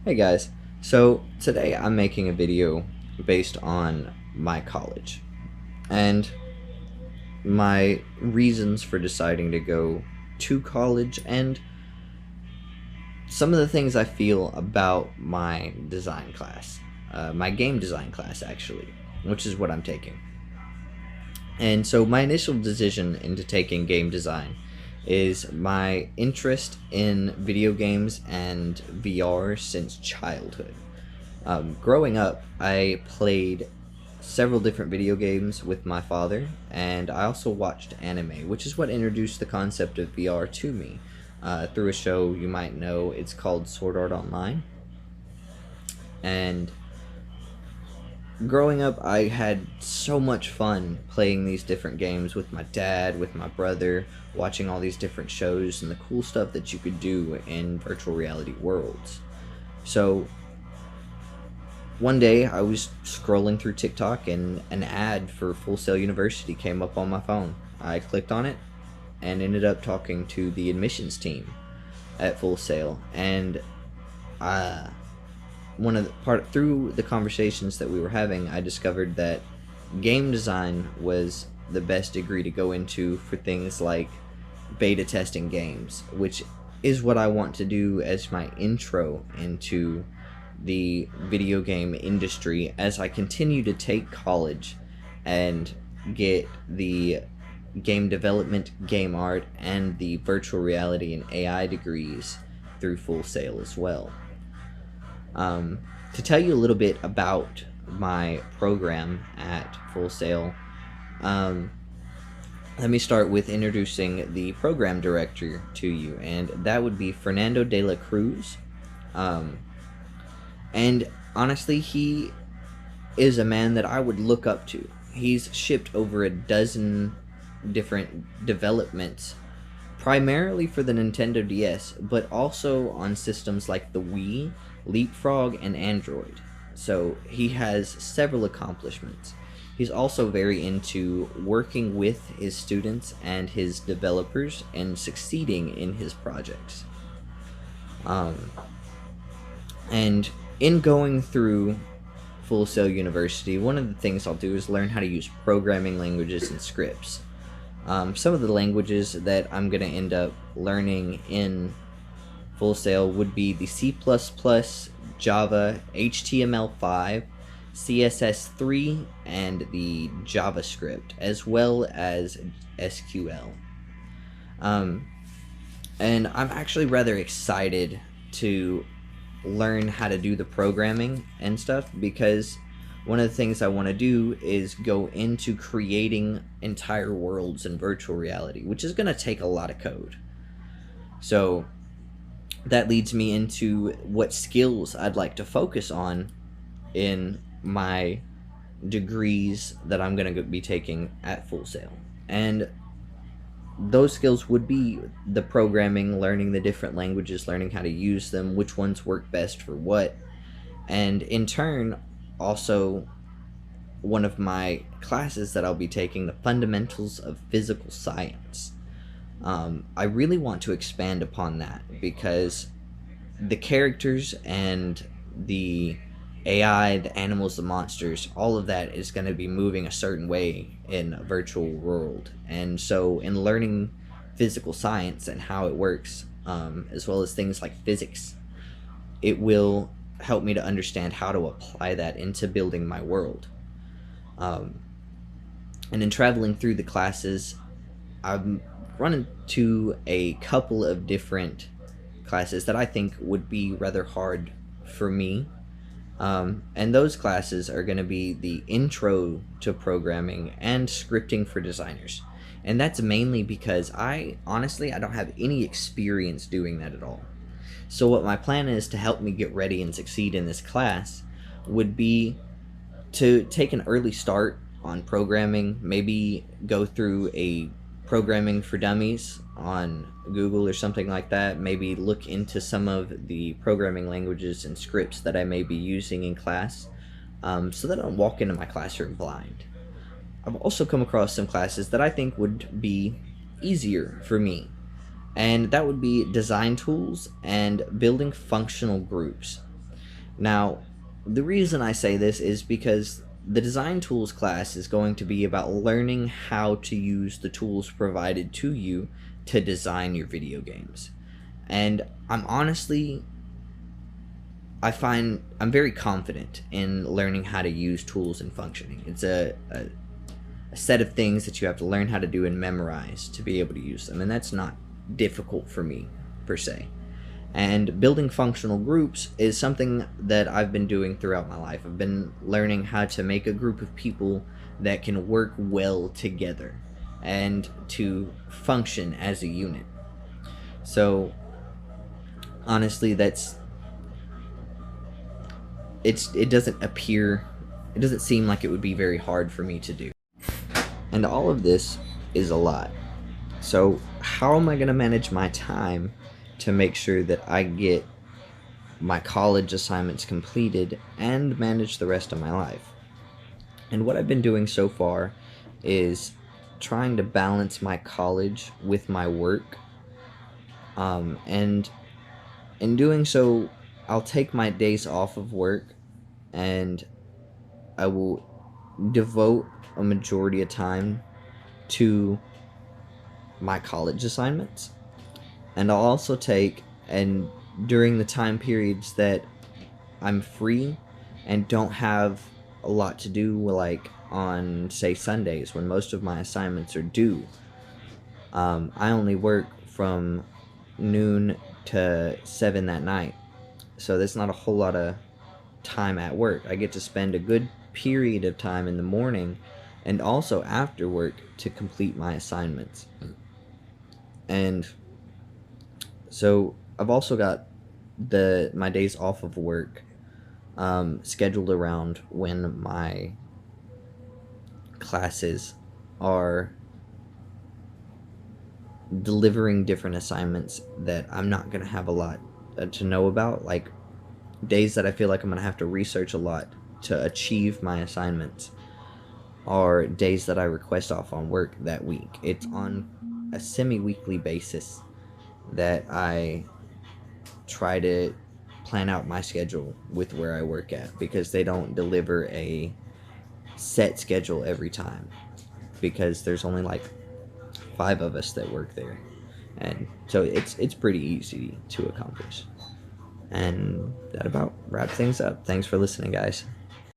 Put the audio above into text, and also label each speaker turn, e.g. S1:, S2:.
S1: Hey guys, so today I'm making a video based on my college and my reasons for deciding to go to college and some of the things I feel about my design class, my game design class actually, which is what I'm taking. And so my initial decision into taking game design is my interest in video games and VR since childhood. Growing up, I played several different video games with my father, and I also watched anime, which is what introduced the concept of VR to me through a show you might know. It's called Sword Art Online. And growing up, I had so much fun playing these different games with my dad, with my brother, watching all these different shows and the cool stuff that you could do in virtual reality worlds. So one day I was scrolling through TikTok and an ad for Full Sail University came up on my phone. I clicked on it and ended up talking to the admissions team at Full Sail, and uh, one of the part through the conversations that we were having, I discovered that game design was the best degree to go into for things like beta testing games, which is what I want to do as my intro into the video game industry as I continue to take college and get the game development, game art, and the virtual reality and AI degrees through Full Sail as well. To tell you a little bit about my program at Full Sail, um, let me start with introducing the program director to you, and that would be Fernando de la Cruz. Um, and honestly, he is a man that I would look up to. He's shipped over a dozen different developments, primarily for the Nintendo DS, but also on systems like the Wii, Leapfrog, and Android. So he has several accomplishments. He's also very into working with his students and his developers and succeeding in his projects. Um, and in going through Full Sail University, one of the things I'll do is learn how to use programming languages and scripts. Some of the languages that I'm going to end up learning in Full Sail would be the C++, Java, HTML5, CSS3, and the JavaScript, as well as SQL. Um, and I'm actually rather excited to learn how to do the programming and stuff, because one of the things I want to do is go into creating entire worlds in virtual reality, which is going to take a lot of code. So that leads me into what skills I'd like to focus on in my degrees that I'm going to be taking at Full Sail. And those skills would be the programming, learning the different languages, learning how to use them, which ones work best for what. And in turn, also one of my classes that I'll be taking, the fundamentals of physical science. I really want to expand upon that because the characters and the AI, the animals, the monsters, all of that is going to be moving a certain way in a virtual world. And so, in learning physical science and how it works, as well as things like physics, it will help me to understand how to apply that into building my world. Um, and in traveling through the classes, I've run into a couple of different classes that I think would be rather hard for me. And those classes are going to be the intro to programming and scripting for designers. And that's mainly because I don't have any experience doing that at all. So what my plan is to help me get ready and succeed in this class would be to take an early start on programming, maybe go through a programming for dummies on Google or something like that, maybe look into some of the programming languages and scripts that I may be using in class, so that I don't walk into my classroom blind. I've also come across some classes that I think would be easier for me, and that would be design tools and building functional groups. Now, the reason I say this is because the design tools class is going to be about learning how to use the tools provided to you to design your video games. And I find I'm very confident in learning how to use tools and functioning. It's a set of things that you have to learn how to do and memorize to be able to use them, and that's not difficult for me per se. And building functional groups is something that I've been doing throughout my life. I've been learning how to make a group of people that can work well together and to function as a unit. So honestly, it doesn't seem like it would be very hard for me to do. And all of this is a lot. So how am I going to manage my time to make sure that I get my college assignments completed and manage the rest of my life? And what I've been doing so far is trying to balance my college with my work. And in doing so, I'll take my days off of work and I will devote a majority of time to my college assignments. And I'll also and during the time periods that I'm free and don't have a lot to do, like on, say, Sundays when most of my assignments are due, I only work from noon to 7 that night. So there's not a whole lot of time at work. I get to spend a good period of time in the morning and also after work to complete my assignments. And so I've also got my days off of work scheduled around when my classes are delivering different assignments that I'm not going to have a lot to know about, like days that I feel like I'm going to have to research a lot to achieve my assignments, are days that I request off on work that week. It's on a semi-weekly basis that I try to plan out my schedule with where I work at, because they don't deliver a set schedule every time, because there's only like 5 of us that work there, and so it's pretty easy to accomplish. And that about wraps things up. Thanks for listening, guys.